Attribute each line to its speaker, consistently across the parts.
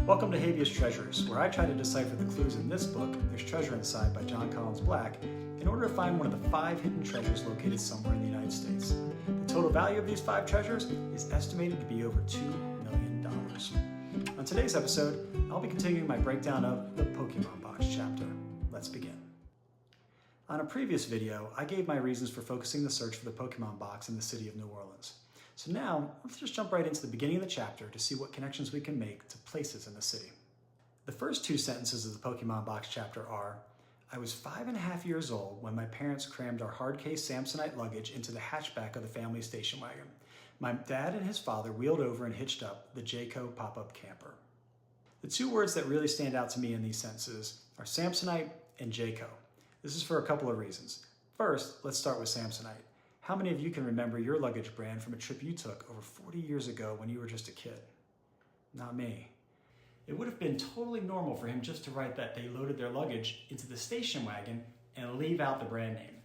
Speaker 1: Welcome to Habeas Treasures, where I try to decipher the clues in this book, There's Treasure Inside by Jon Collins Black, in order to find one of the 5 hidden treasures located somewhere in the United States. The total value of these 5 treasures is estimated to be over $2 million. On today's episode, I'll be continuing my breakdown of the Pokemon Box chapter. Let's begin. On a previous video, I gave my reasons for focusing the search for the Pokemon Box in the city of New Orleans. So now, let's just jump right into the beginning of the chapter to see what connections we can make to places in the city. The first 2 sentences of the Pokemon Box chapter are, I was 5.5 years old when my parents crammed our hard-case Samsonite luggage into the hatchback of the family station wagon. My dad and his father wheeled over and hitched up the Jayco pop-up camper. The 2 words that really stand out to me in these sentences are Samsonite and Jayco. This is for a couple of reasons. First, let's start with Samsonite. How many of you can remember your luggage brand from a trip you took over 40 years ago when you were just a kid? Not me. It would have been totally normal for him just to write that they loaded their luggage into the station wagon and leave out the brand name.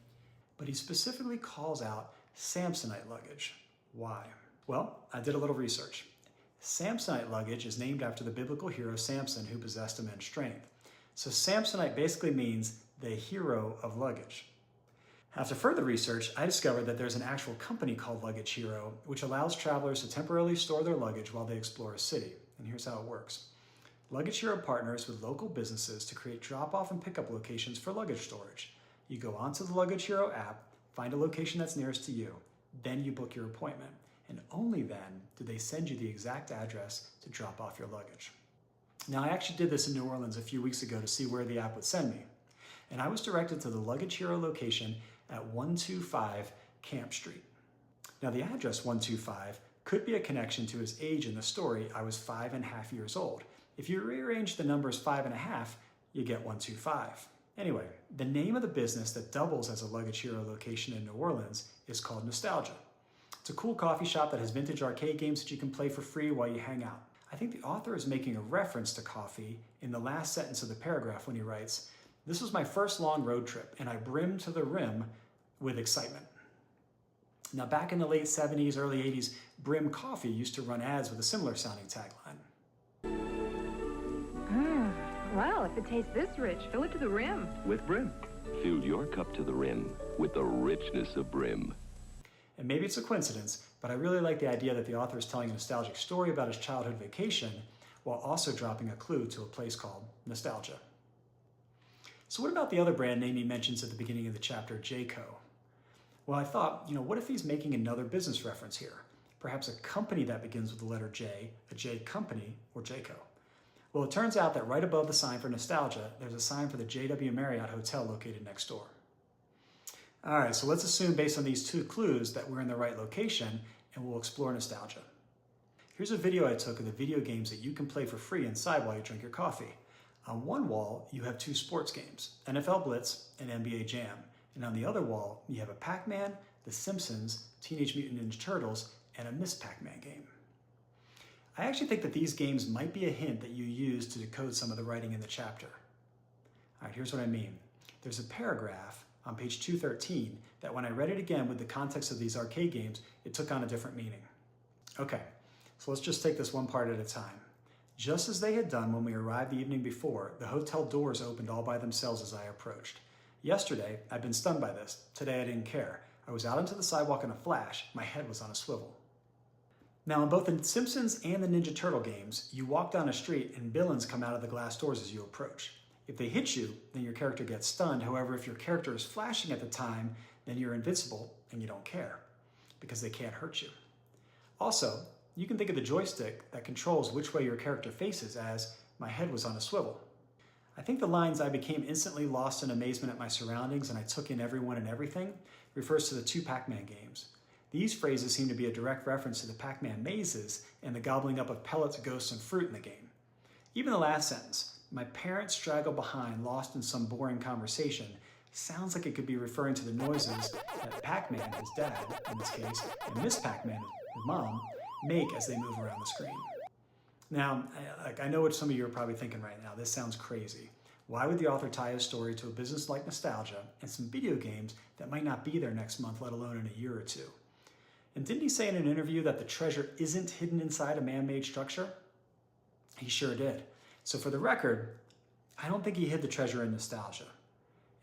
Speaker 1: But he specifically calls out Samsonite luggage. Why? Well, I did a little research. Samsonite luggage is named after the biblical hero Samson, who possessed immense strength. So Samsonite basically means the hero of luggage. After further research, I discovered that there's an actual company called Luggage Hero, which allows travelers to temporarily store their luggage while they explore a city. And here's how it works. Luggage Hero partners with local businesses to create drop-off and pickup locations for luggage storage. You go onto the Luggage Hero app, find a location that's nearest to you, then you book your appointment. And only then do they send you the exact address to drop off your luggage. Now, I actually did this in New Orleans a few weeks ago to see where the app would send me. And I was directed to the Luggage Hero location at 125 Camp Street. Now, the address 125 could be a connection to his age in the story, I was 5.5 years old. If you rearrange the numbers 5.5, you get 125. Anyway, the name of the business that doubles as a Luggage Hero location in New Orleans is called Nostalgia. It's a cool coffee shop that has vintage arcade games that you can play for free while you hang out. I think the author is making a reference to coffee in the last sentence of the paragraph when he writes, this was my first long road trip, and I brimmed to the rim with excitement. Now, back in the late 70s, early 80s, Brim Coffee used to run ads with a similar sounding tagline.
Speaker 2: Well, if it tastes this rich, fill it to the rim.
Speaker 3: With Brim. Fill your cup to the rim with the richness of Brim.
Speaker 1: And maybe it's a coincidence, but I really like the idea that the author is telling a nostalgic story about his childhood vacation while also dropping a clue to a place called Nostalgia. So what about the other brand name he mentions at the beginning of the chapter, Jayco? Well, I thought, what if he's making another business reference here? Perhaps a company that begins with the letter J, a J company, or Jayco. Well, it turns out that right above the sign for Nostalgia, there's a sign for the JW Marriott Hotel located next door. All right, so let's assume based on these 2 clues that we're in the right location and we'll explore Nostalgia. Here's a video I took of the video games that you can play for free inside while you drink your coffee. On one wall, you have 2 sports games, NFL Blitz and NBA Jam. And on the other wall, you have a Pac-Man, The Simpsons, Teenage Mutant Ninja Turtles, and a Miss Pac-Man game. I actually think that these games might be a hint that you use to decode some of the writing in the chapter. All right, here's what I mean. There's a paragraph on page 213 that when I read it again with the context of these arcade games, it took on a different meaning. Okay, so let's just take this one part at a time. Just as they had done when we arrived the evening before, the hotel doors opened all by themselves as I approached. Yesterday, I'd been stunned by this. Today, I didn't care. I was out onto the sidewalk in a flash. My head was on a swivel. Now, in both the Simpsons and the Ninja Turtle games, you walk down a street and villains come out of the glass doors as you approach. If they hit you, then your character gets stunned. However, if your character is flashing at the time, then you're invincible and you don't care because they can't hurt you. Also, you can think of the joystick that controls which way your character faces as my head was on a swivel. I think the lines I became instantly lost in amazement at my surroundings and I took in everyone and everything refers to the 2 Pac-Man games. These phrases seem to be a direct reference to the Pac-Man mazes and the gobbling up of pellets, ghosts, and fruit in the game. Even the last sentence, my parents straggle behind, lost in some boring conversation, sounds like it could be referring to the noises that Pac-Man, his dad in this case, and Miss Pac-Man, his mom, make as they move around the screen. Now, I know what some of you are probably thinking right now. This sounds crazy. Why would the author tie his story to a business like Nostalgia and some video games that might not be there next month, let alone in a year or 2? And didn't he say in an interview that the treasure isn't hidden inside a man-made structure? He sure did. So for the record, I don't think he hid the treasure in nostalgia.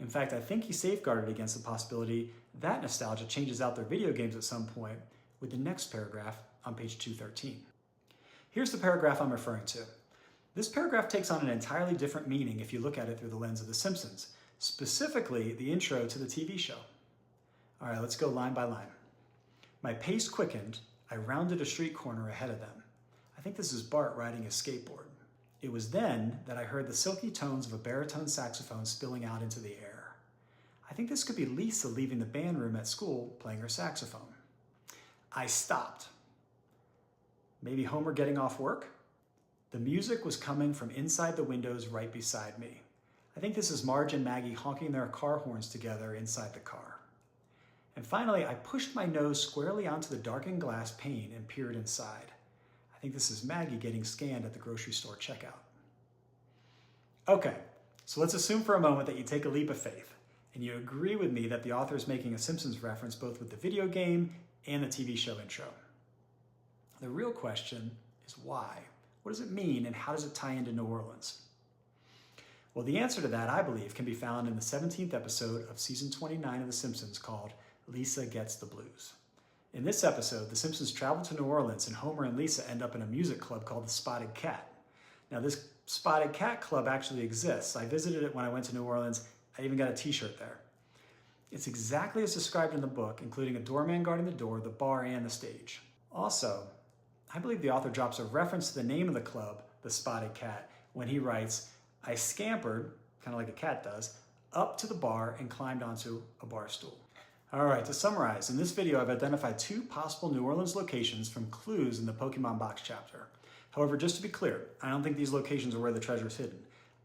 Speaker 1: In fact, I think he safeguarded against the possibility that nostalgia changes out their video games at some point with the next paragraph on page 213. Here's the paragraph I'm referring to. This paragraph takes on an entirely different meaning if you look at it through the lens of The Simpsons, specifically the intro to the TV show. All right, let's go line by line. My pace quickened. I rounded a street corner ahead of them. I think this is Bart riding his skateboard. It was then that I heard the silky tones of a baritone saxophone spilling out into the air. I think this could be Lisa leaving the band room at school playing her saxophone. I stopped. Maybe Homer getting off work? The music was coming from inside the windows right beside me. I think this is Marge and Maggie honking their car horns together inside the car. And finally, I pushed my nose squarely onto the darkened glass pane and peered inside. I think this is Maggie getting scanned at the grocery store checkout. Okay, so let's assume for a moment that you take a leap of faith and you agree with me that the author is making a Simpsons reference both with the video game and the TV show intro. The real question is why? What does it mean and how does it tie into New Orleans? Well, the answer to that, I believe, can be found in the 17th episode of season 29 of The Simpsons called Lisa Gets the Blues. In this episode, the Simpsons travel to New Orleans and Homer and Lisa end up in a music club called the Spotted Cat. Now, this Spotted Cat club actually exists. I visited it when I went to New Orleans. I even got a t-shirt there. It's exactly as described in the book, including a doorman guarding the door, the bar, and the stage. Also, I believe the author drops a reference to the name of the club, the Spotted Cat, when he writes, I scampered, kind of like a cat does, up to the bar and climbed onto a bar stool. All right, to summarize, in this video I've identified 2 possible New Orleans locations from clues in the Pokemon Box chapter. However, just to be clear, I don't think these locations are where the treasure is hidden.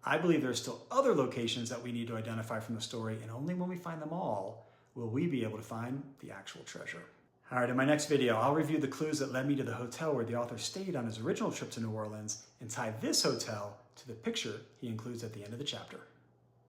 Speaker 1: I believe there are still other locations that we need to identify from the story, and only when we find them all will we be able to find the actual treasure. All right, in my next video, I'll review the clues that led me to the hotel where the author stayed on his original trip to New Orleans and tie this hotel to the picture he includes at the end of the chapter.